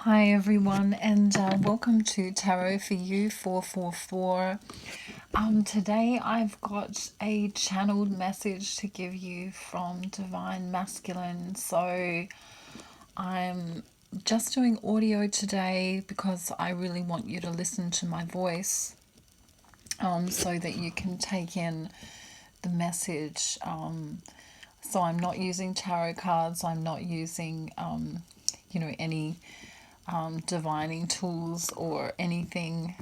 Hi everyone, and welcome to Tarot for You 444. Today I've got a channeled message to give you from Divine Masculine. So I'm just doing audio today because I really want you to listen to my voice, so that you can take in the message. So I'm not using tarot cards. I'm not using any divining tools or anything,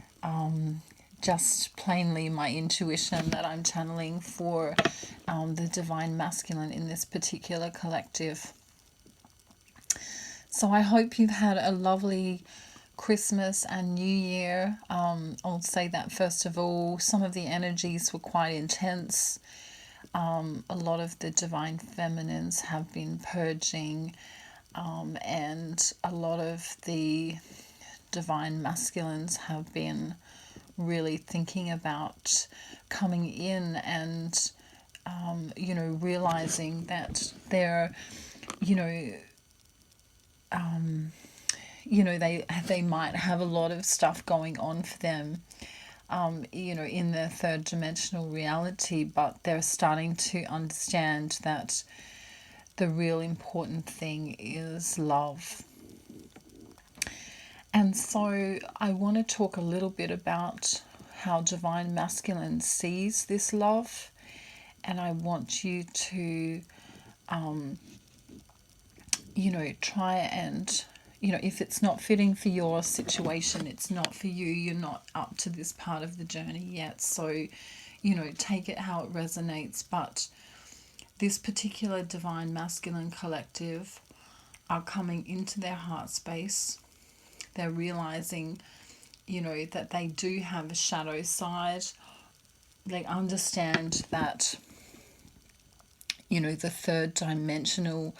just plainly my intuition that I'm channeling for the divine masculine in this particular collective. So I hope you've had a lovely Christmas and New Year. I'll say that first of all, some of the energies were quite intense. A lot of the divine feminines have been purging, and a lot of the divine masculines have been really thinking about coming in and realizing that they're you know they might have a lot of stuff going on for them, in their third dimensional reality, but they're starting to understand that the real important thing is love. And so I want to talk a little bit about how Divine Masculine sees this love. And I want you to, try and, if it's not fitting for your situation, it's not for you, you're not up to this part of the journey yet. So, take it how it resonates. But this particular Divine Masculine collective are coming into their heart space. They're realizing, that they do have a shadow side. They understand that, the third dimensional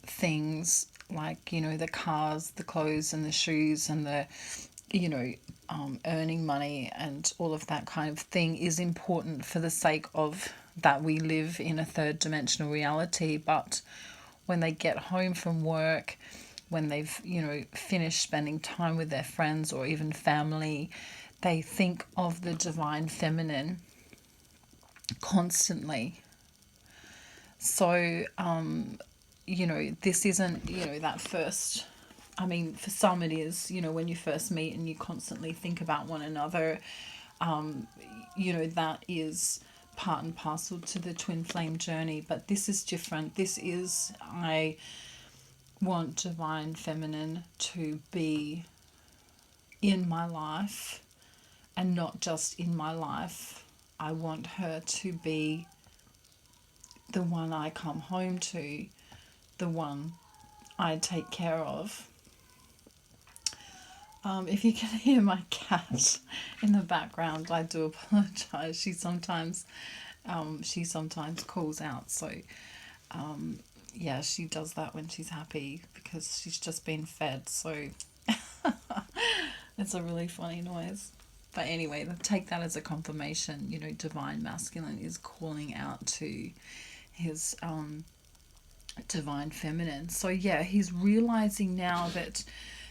things like, the cars, the clothes, and the shoes, and the, earning money and all of that kind of thing is important for the sake of that we live in a third dimensional reality. But when they get home from work, when they've, finished spending time with their friends or even family, they think of the divine feminine constantly. So, this isn't, that first, I mean, for some it is, when you first meet and you constantly think about one another, that is part and parcel to the twin flame journey. But this is different. This is, I want divine feminine to be in my life, and not just in my life. I want her to be the one I come home to, the one I take care of. If you can hear my cat in the background, I do apologize. She sometimes calls out. So yeah, she does that when she's happy because she's just been fed. So it's a really funny noise. But anyway, take that as a confirmation. Divine masculine is calling out to his divine feminine. So yeah, he's realizing now that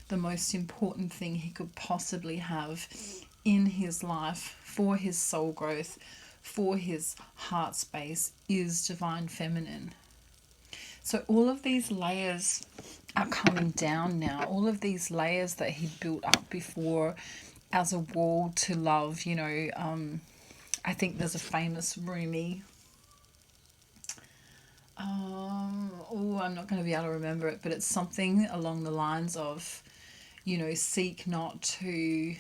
the most important thing he could possibly have in his life for his soul growth, for his heart space, is divine feminine. So all of these layers are coming down now. All of these layers that he built up before as a wall to love, I think there's a famous Rumi. I'm not going to be able to remember it, but it's something along the lines of, seek not to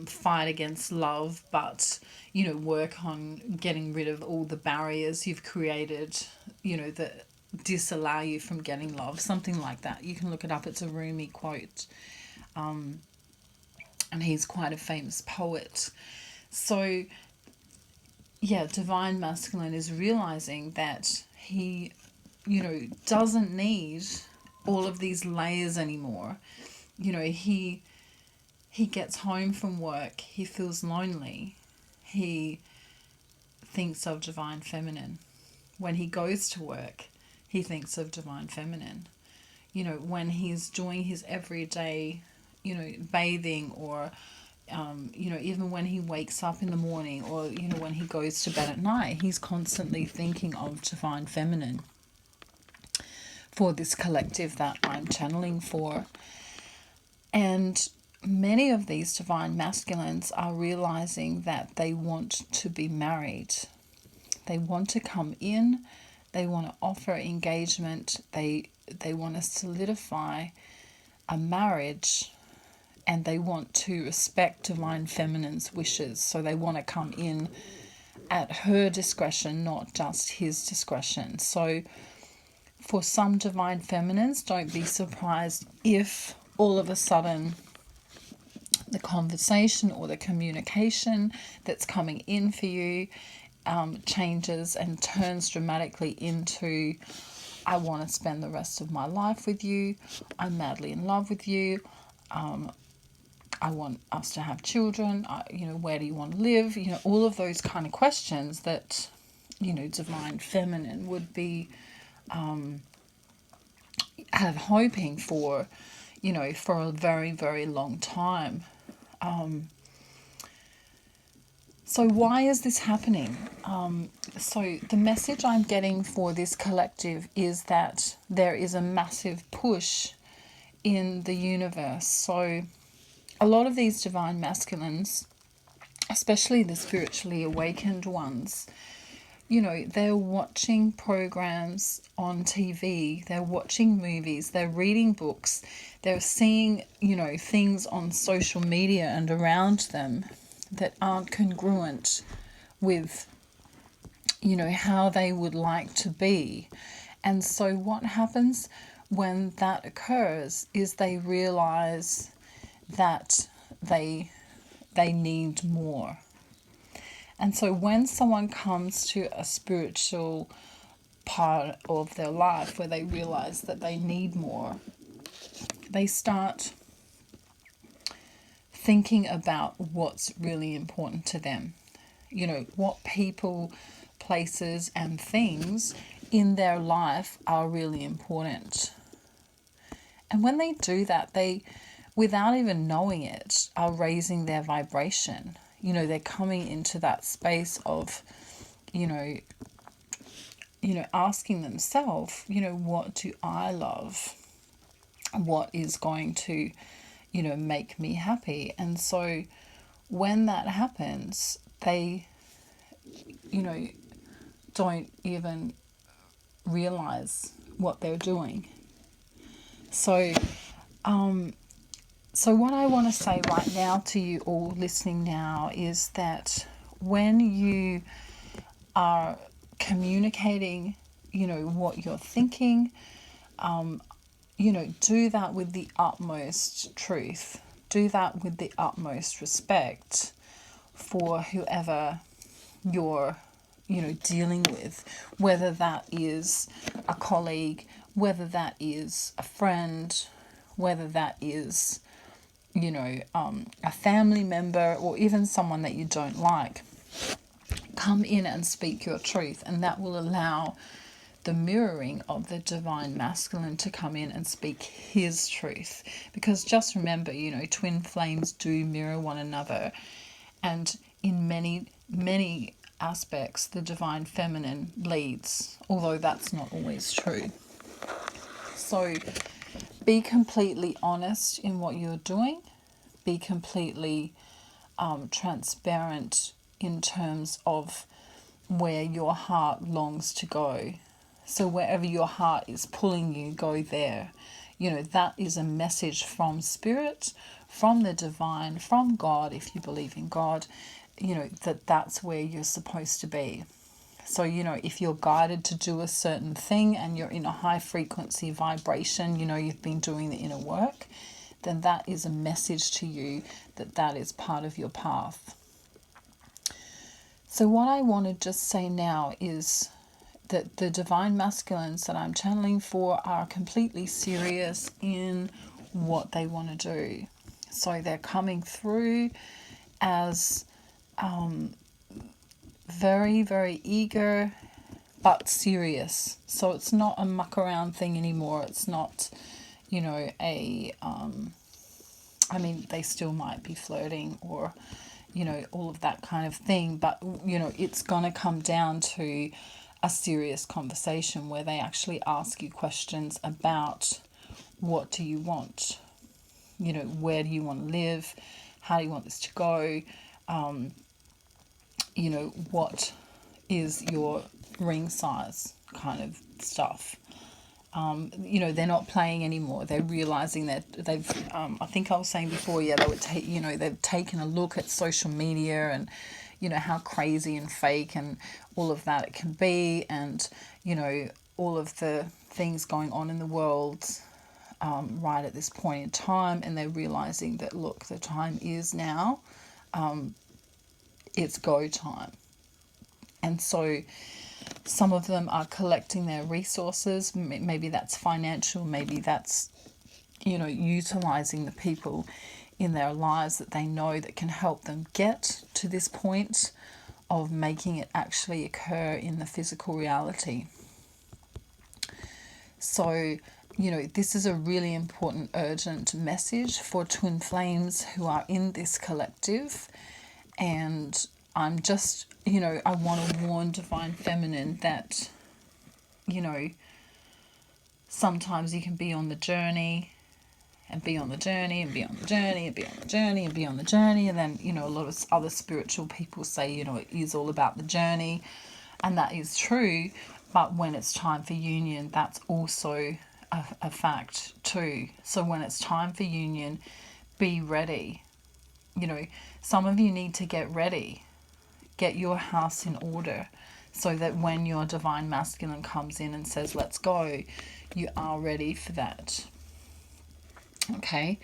fight against love, but, work on getting rid of all the barriers you've created, that disallow you from getting love. Something like that. You can look it up. It's a Rumi quote. And he's quite a famous poet. So, yeah, divine masculine is realizing that he, doesn't need all of these layers anymore. He gets home from work, he feels lonely, he thinks of divine feminine. When he goes to work, he thinks of divine feminine. you know, when he's doing his everyday, you know, bathing, or you know, even when he wakes up in the morning, or, you know, when he goes to bed at night, he's constantly thinking of divine feminine for this collective that I'm channeling for. And many of these divine masculines are realizing that they want to be married. They want to come in, they want to offer engagement, they want to solidify a marriage, and they want to respect divine feminine's wishes. So they want to come in at her discretion, not just his discretion. So for some divine feminines, don't be surprised if all of a sudden the conversation or the communication that's coming in for you changes and turns dramatically into, I want to spend the rest of my life with you, I'm madly in love with you, I want us to have children, you know, where do you want to live, you know, all of those kind of questions that, you know, divine feminine would be have hoping for, you know, for a very, very long time. So why is this happening? So the message I'm getting for this collective is that there is a massive push in the universe. So a lot of these divine masculines, especially the spiritually awakened ones, you know, they're watching programs on TV, they're watching movies, they're reading books, they're seeing, you know, things on social media and around them that aren't congruent with, you know, how they would like to be. And so what happens when that occurs is they realize that they need more. And so when someone comes to a spiritual part of their life where they realize that they need more, they start thinking about what's really important to them. You know, what people, places, and things in their life are really important. And when they do that, they, without even knowing it, are raising their vibration. You know, they're coming into that space of, you know, asking themselves, you know, what do I love? What is going to, you know, make me happy? And so when that happens, they, you know, don't even realize what they're doing. So, so what I want to say right now to you all listening now is that when you are communicating, you know, what you're thinking, you know, do that with the utmost truth. Do that with the utmost respect for whoever you're, you know, dealing with, whether that is a colleague, whether that is a friend, whether that is, you know, a family member, or even someone that you don't like. Come in and speak your truth, and that will allow the mirroring of the divine masculine to come in and speak his truth. Because just remember, you know, twin flames do mirror one another, and in many, many aspects, the divine feminine leads, although that's not always true. So be completely honest in what you're doing. Be completely transparent in terms of where your heart longs to go. So wherever your heart is pulling you, go there. You know, that is a message from Spirit, from the divine, from God, if you believe in God, you know, that's where you're supposed to be. So, you know, if you're guided to do a certain thing and you're in a high frequency vibration, you know, you've been doing the inner work, then that is a message to you that that is part of your path. So what I want to just say now is that the divine masculines that I'm channeling for are completely serious in what they want to do. So they're coming through as very, very eager but serious. So it's not a muck around thing anymore. It's not, I mean, they still might be flirting or, all of that kind of thing, but, it's going to come down to a serious conversation where they actually ask you questions about what do you want, where do you want to live, how do you want this to go, what is your ring size kind of stuff. They're not playing anymore. They're realizing that they've, I think I was saying before, yeah, they would take, they've taken a look at social media and, how crazy and fake and all of that it can be, and, all of the things going on in the world right at this point in time. And they're realizing that, look, the time is now, it's go time. And so some of them are collecting their resources. Maybe that's financial, maybe that's, utilizing the people in their lives that they know that can help them get to this point of making it actually occur in the physical reality. So, this is a really important, urgent message for twin flames who are in this collective. And I'm just, I want to warn Divine Feminine that, sometimes you can be on the journey and be on the journey and be on the journey and be on the journey and be on the journey. And then, a lot of other spiritual people say, it is all about the journey. And that is true. But when it's time for union, that's also a fact too. So when it's time for union, be ready. Some of you need to get ready. Get your house in order so that when your divine masculine comes in and says, let's go, you are ready for that. Okay?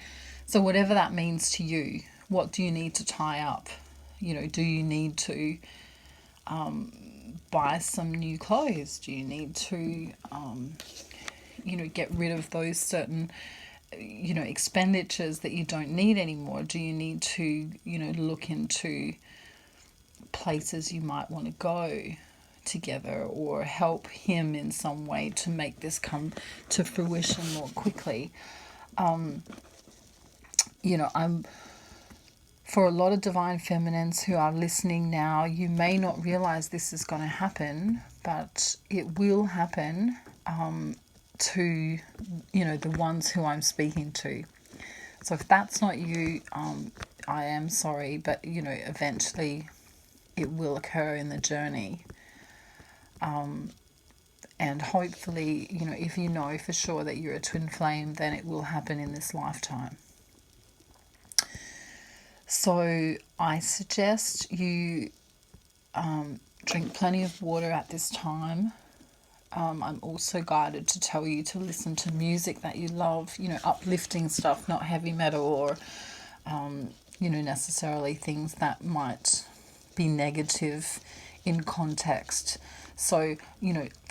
So whatever that means to you, what do you need to tie up? Do you need to buy some new clothes? Do you need to, get rid of those certain, expenditures that you don't need anymore? Do you need to, look into places you might want to go together, or help him in some way to make this come to fruition more quickly? I'm for a lot of divine feminines who are listening now, you may not realize this is going to happen, but it will happen to, the ones who I'm speaking to. So if that's not you, I am sorry, but, eventually it will occur in the journey. And hopefully, if you know for sure that you're a twin flame, then it will happen in this lifetime. So I suggest you drink plenty of water at this time. I'm also guided to tell you to listen to music that you love, uplifting stuff, not heavy metal or, necessarily things that might be negative in context. So,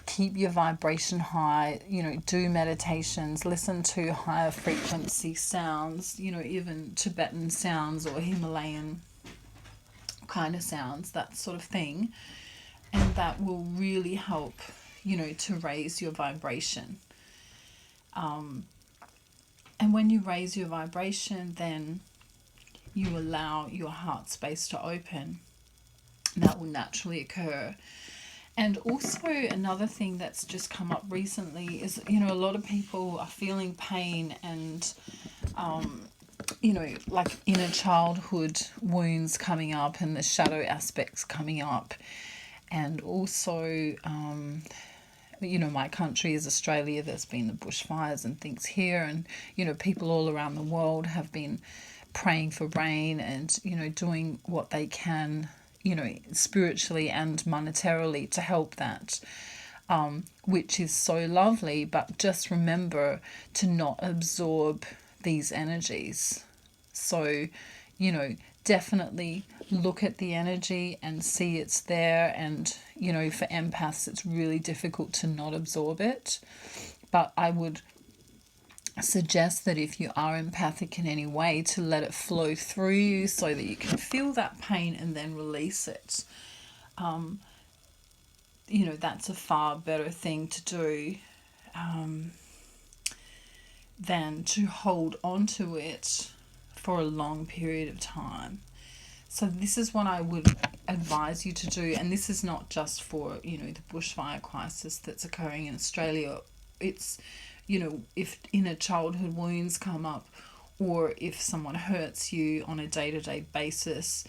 keep your vibration high, do meditations, listen to higher frequency sounds, even Tibetan sounds or Himalayan kind of sounds, that sort of thing. And that will really help, to raise your vibration. And when you raise your vibration, then you allow your heart space to open. That will naturally occur. And also another thing that's just come up recently is, a lot of people are feeling pain and, like inner childhood wounds coming up and the shadow aspects coming up. And also, my country is Australia. There's been the bushfires and things here. And, people all around the world have been praying for rain and, doing what they can, spiritually and monetarily to help that, which is so lovely. But just remember to not absorb these energies. So, definitely look at the energy and see it's there. And, for empaths, it's really difficult to not absorb it. But I would suggest that if you are empathic in any way, to let it flow through you so that you can feel that pain and then release it. That's a far better thing to do. than to hold on to it for a long period of time. So this is what I would advise you to do, and this is not just for, you know, the bushfire crisis that's occurring in Australia. It's, you know, if inner childhood wounds come up, or if someone hurts you on a day-to-day basis,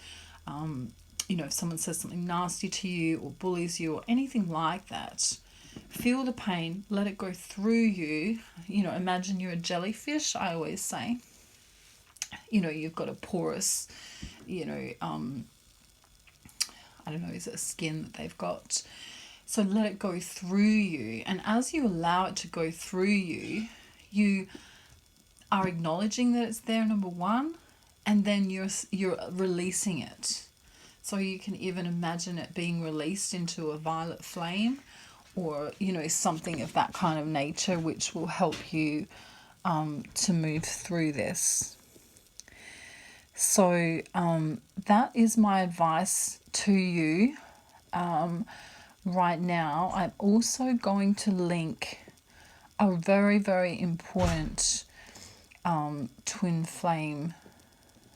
you know, if someone says something nasty to you or bullies you or anything like that, feel the pain, let it go through you. You know, imagine you're a jellyfish, I always say. You know, you've got a porous, you know, I don't know, is it a skin that they've got? So let it go through you. And as you allow it to go through you, you are acknowledging that it's there, number one, and then you're releasing it. So you can even imagine it being released into a violet flame, or, you know, something of that kind of nature, which will help you to move through this. So that is my advice to you right now. I'm also going to link a very, very important twin flame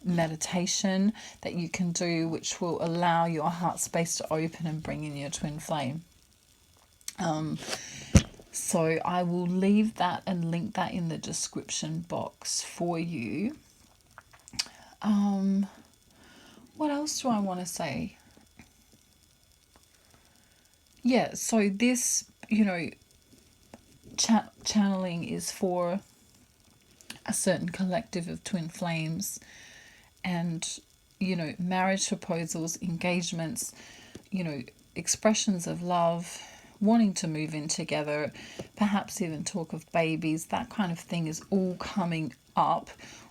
meditation that you can do, which will allow your heart space to open and bring in your twin flame. So I will leave that and link that in the description box for you. What else do I want to say? Yeah, so this, you know, channeling is for a certain collective of twin flames, and, you know, marriage proposals, engagements, you know, expressions of love, wanting to move in together, perhaps even talk of babies, that kind of thing is all coming up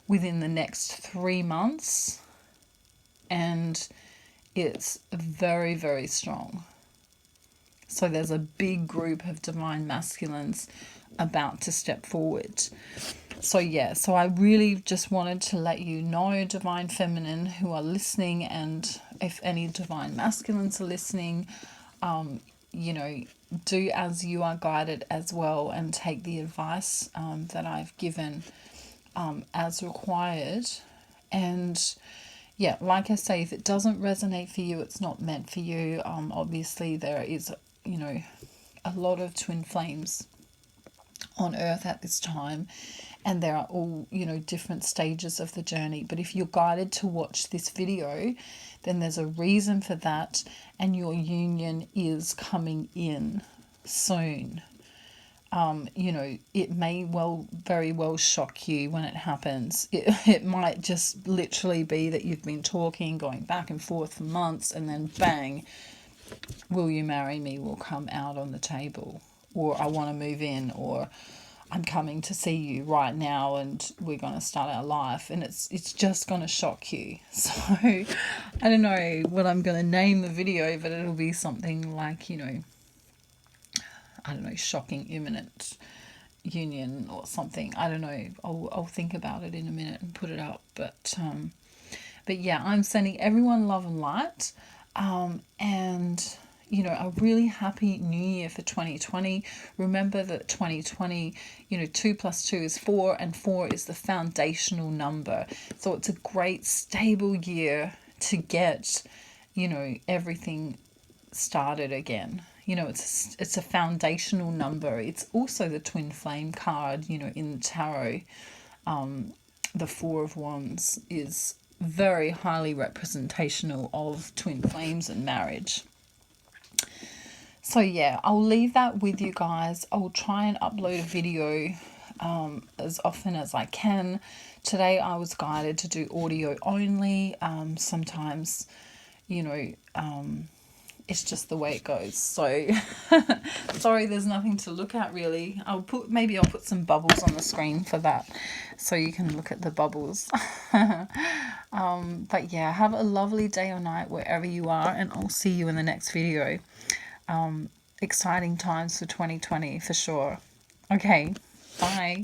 within the next 3 months, and it's very, very strong. So there's a big group of divine masculines about to step forward. So yeah, so I really just wanted to let you know, divine feminine who are listening, and if any divine masculines are listening, you know, do as you are guided as well, and take the advice that I've given as required. And yeah, like I say, if it doesn't resonate for you, it's not meant for you. Obviously there is, you know, a lot of twin flames on earth at this time, and there are all, you know, different stages of the journey. But if you're guided to watch this video, then there's a reason for that, and your union is coming in soon. You know, it may very well shock you when it happens. It might just literally be that you've been talking, going back and forth for months, and then bang, will you marry me will come out on the table, or I want to move in, or I'm coming to see you right now and we're going to start our life, and it's just going to shock you. So I don't know what I'm going to name the video, but it'll be something like, you know, I don't know, shocking imminent union or something. I don't know. I'll think about it in a minute and put it up. But yeah, I'm sending everyone love and light, and, you know, a really happy new year for 2020. Remember that 2020, you know, 2 + 2 is 4, and 4 is the foundational number. So it's a great stable year to get, you know, everything started again. You know, it's a foundational number. It's also the twin flame card, you know, in the tarot. The 4 of Wands is very highly representational of twin flames and marriage. So yeah, I'll leave that with you guys. I'll try and upload a video as often as I can. Today I was guided to do audio only. Sometimes, you know, it's just the way it goes. So sorry, there's nothing to look at really. Maybe I'll put some bubbles on the screen for that, so you can look at the bubbles. But yeah, have a lovely day or night wherever you are, and I'll see you in the next video. Exciting times for 2020 for sure. Okay, bye.